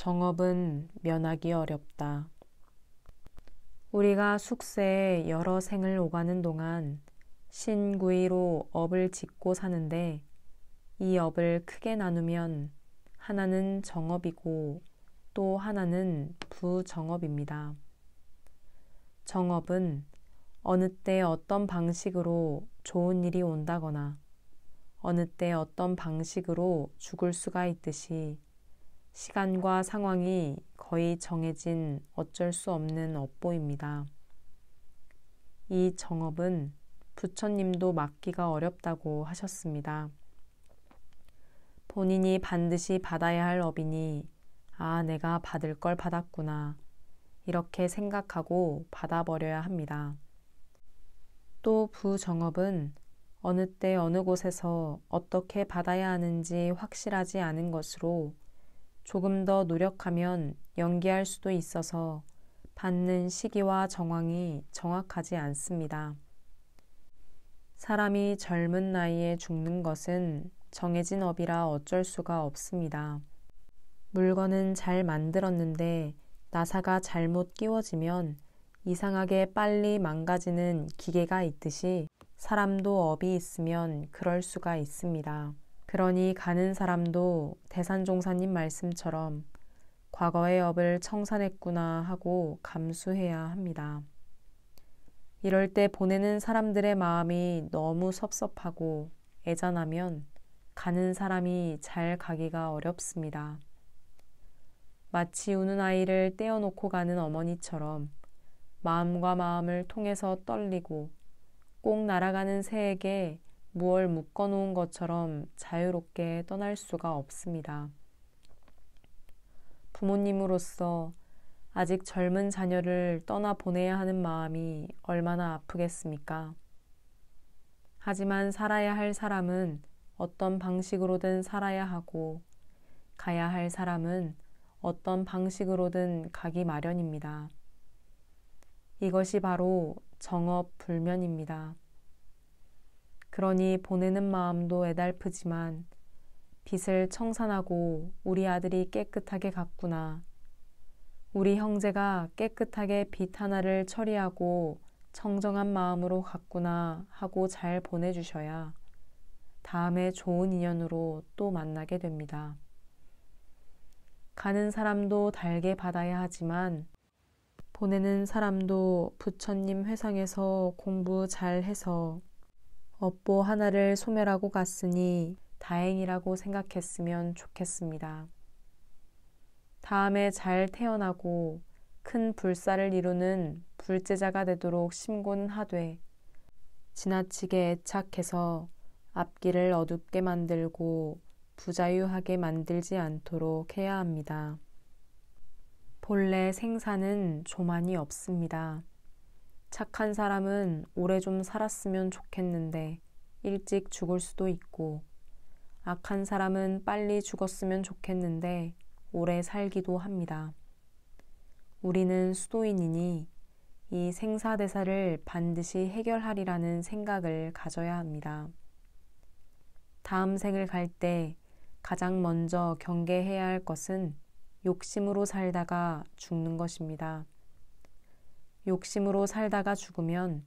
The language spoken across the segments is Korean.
정업은 면하기 어렵다. 우리가 숙세에 여러 생을 오가는 동안 신구이로 업을 짓고 사는데 이 업을 크게 나누면 하나는 정업이고 또 하나는 부정업입니다. 정업은 어느 때 어떤 방식으로 좋은 일이 온다거나 어느 때 어떤 방식으로 죽을 수가 있듯이 시간과 상황이 거의 정해진 어쩔 수 없는 업보입니다. 이 정업은 부처님도 막기가 어렵다고 하셨습니다. 본인이 반드시 받아야 할 업이니 내가 받을 걸 받았구나 이렇게 생각하고 받아버려야 합니다. 또 부정업은 어느 때 어느 곳에서 어떻게 받아야 하는지 확실하지 않은 것으로 조금 더 노력하면 연기할 수도 있어서 받는 시기와 정황이 정확하지 않습니다. 사람이 젊은 나이에 죽는 것은 정해진 업이라 어쩔 수가 없습니다. 물건은 잘 만들었는데 나사가 잘못 끼워지면 이상하게 빨리 망가지는 기계가 있듯이 사람도 업이 있으면 그럴 수가 있습니다. 그러니 가는 사람도 대산종사님 말씀처럼 과거의 업을 청산했구나 하고 감수해야 합니다. 이럴 때 보내는 사람들의 마음이 너무 섭섭하고 애잔하면 가는 사람이 잘 가기가 어렵습니다. 마치 우는 아이를 떼어놓고 가는 어머니처럼 마음과 마음을 통해서 떨리고 꼭 날아가는 새에게 무얼 묶어놓은 것처럼 자유롭게 떠날 수가 없습니다. 부모님으로서 아직 젊은 자녀를 떠나보내야 하는 마음이 얼마나 아프겠습니까? 하지만 살아야 할 사람은 어떤 방식으로든 살아야 하고 가야 할 사람은 어떤 방식으로든 가기 마련입니다. 이것이 바로 정업불면입니다. 그러니 보내는 마음도 애달프지만 빚을 청산하고 우리 아들이 깨끗하게 갔구나. 우리 형제가 깨끗하게 빚 하나를 처리하고 청정한 마음으로 갔구나 하고 잘 보내주셔야 다음에 좋은 인연으로 또 만나게 됩니다. 가는 사람도 달게 받아야 하지만 보내는 사람도 부처님 회상에서 공부 잘해서 업보 하나를 소멸하고 갔으니 다행이라고 생각했으면 좋겠습니다. 다음에 잘 태어나고 큰 불사를 이루는 불제자가 되도록 심곤하되 지나치게 애착해서 앞길을 어둡게 만들고 부자유하게 만들지 않도록 해야 합니다. 본래 생사는 조만이 없습니다. 착한 사람은 오래 좀 살았으면 좋겠는데 일찍 죽을 수도 있고 악한 사람은 빨리 죽었으면 좋겠는데 오래 살기도 합니다. 우리는 수도인이니 이 생사대사를 반드시 해결하리라는 생각을 가져야 합니다. 다음 생을 갈 때 가장 먼저 경계해야 할 것은 욕심으로 살다가 죽는 것입니다. 욕심으로 살다가 죽으면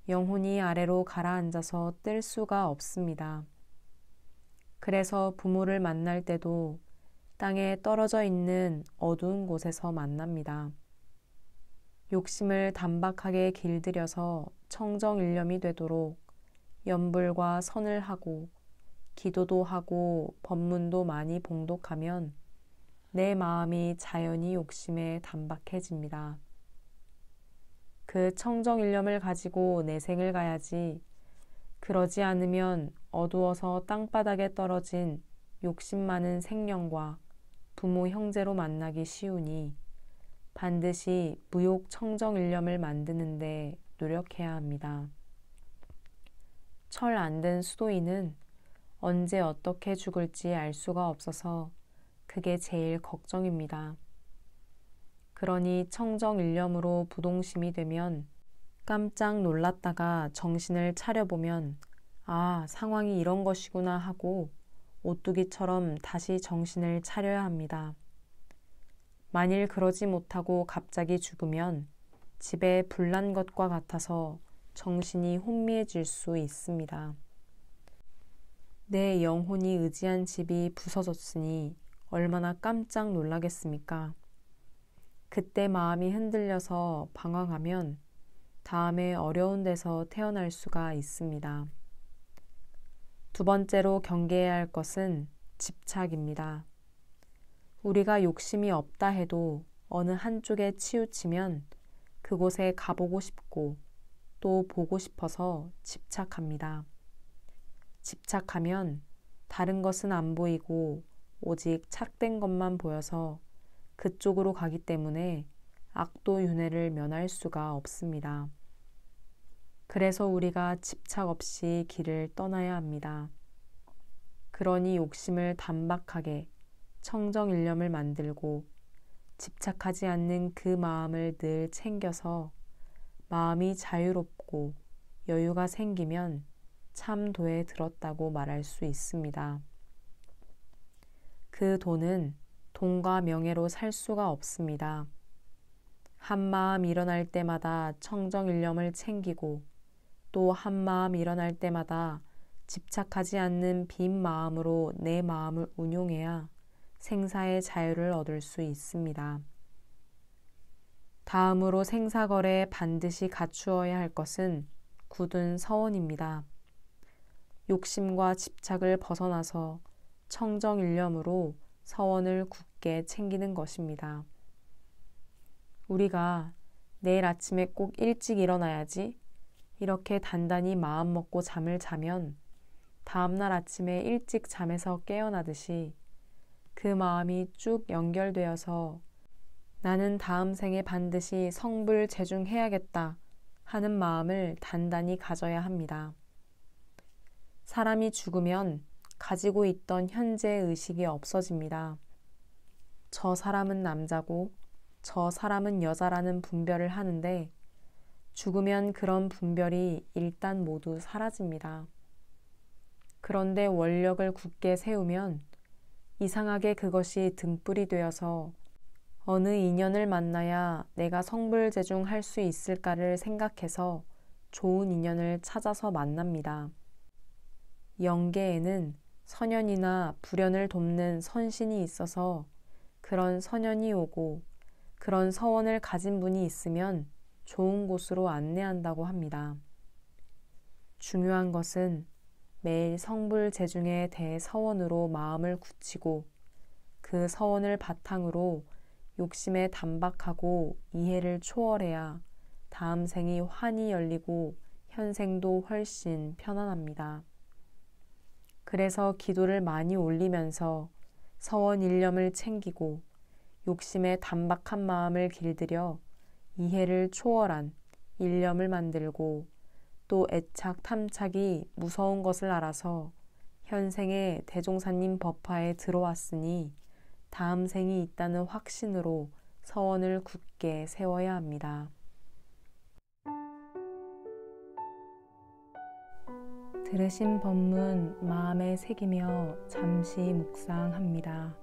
영혼이 아래로 가라앉아서 뜰 수가 없습니다. 그래서 부모를 만날 때도 땅에 떨어져 있는 어두운 곳에서 만납니다. 욕심을 단박하게 길들여서 청정일념이 되도록 염불과 선을 하고 기도도 하고 법문도 많이 봉독하면 내 마음이 자연히 욕심에 단박해집니다. 그 청정일념을 가지고 내 생을 가야지 그러지 않으면 어두워서 땅바닥에 떨어진 욕심 많은 생령과 부모 형제로 만나기 쉬우니 반드시 무욕 청정일념을 만드는데 노력해야 합니다. 철 안 든 수도인은 언제 어떻게 죽을지 알 수가 없어서 그게 제일 걱정입니다. 그러니 청정일념으로 부동심이 되면 깜짝 놀랐다가 정신을 차려보면 상황이 이런 것이구나 하고 오뚜기처럼 다시 정신을 차려야 합니다. 만일 그러지 못하고 갑자기 죽으면 집에 불난 것과 같아서 정신이 혼미해질 수 있습니다. 내 영혼이 의지한 집이 부서졌으니 얼마나 깜짝 놀라겠습니까? 그때 마음이 흔들려서 방황하면 다음에 어려운 데서 태어날 수가 있습니다. 두 번째로 경계해야 할 것은 집착입니다. 우리가 욕심이 없다 해도 어느 한쪽에 치우치면 그곳에 가보고 싶고 또 보고 싶어서 집착합니다. 집착하면 다른 것은 안 보이고 오직 착된 것만 보여서 그쪽으로 가기 때문에 악도 윤회를 면할 수가 없습니다. 그래서 우리가 집착 없이 길을 떠나야 합니다. 그러니 욕심을 단박하게 청정일념을 만들고 집착하지 않는 그 마음을 늘 챙겨서 마음이 자유롭고 여유가 생기면 참 도에 들었다고 말할 수 있습니다. 그 도는 돈과 명예로 살 수가 없습니다. 한마음 일어날 때마다 청정일념을 챙기고 또 한마음 일어날 때마다 집착하지 않는 빈 마음으로 내 마음을 운용해야 생사의 자유를 얻을 수 있습니다. 다음으로 생사거래에 반드시 갖추어야 할 것은 굳은 서원입니다. 욕심과 집착을 벗어나서 청정일념으로 서원을 굳게 챙기는 것입니다. 우리가 내일 아침에 꼭 일찍 일어나야지 이렇게 단단히 마음먹고 잠을 자면 다음날 아침에 일찍 잠에서 깨어나듯이 그 마음이 쭉 연결되어서 나는 다음 생에 반드시 성불재중해야겠다 하는 마음을 단단히 가져야 합니다. 사람이 죽으면 가지고 있던 현재 의식이 없어집니다. 저 사람은 남자고 저 사람은 여자라는 분별을 하는데 죽으면 그런 분별이 일단 모두 사라집니다. 그런데 원력을 굳게 세우면 이상하게 그것이 등불이 되어서 어느 인연을 만나야 내가 성불재중할 수 있을까를 생각해서 좋은 인연을 찾아서 만납니다. 영계에는 선연이나 불연을 돕는 선신이 있어서 그런 선연이 오고 그런 서원을 가진 분이 있으면 좋은 곳으로 안내한다고 합니다. 중요한 것은 매일 성불재중에 대해 서원으로 마음을 굳히고 그 서원을 바탕으로 욕심에 단박하고 이해를 초월해야 다음 생이 환히 열리고 현생도 훨씬 편안합니다. 그래서 기도를 많이 올리면서 서원 일념을 챙기고 욕심에 단박한 마음을 길들여 이해를 초월한 일념을 만들고 또 애착 탐착이 무서운 것을 알아서 현생에 대종사님 법화에 들어왔으니 다음 생이 있다는 확신으로 서원을 굳게 세워야 합니다. 들으신 법문 마음에 새기며 잠시 묵상합니다.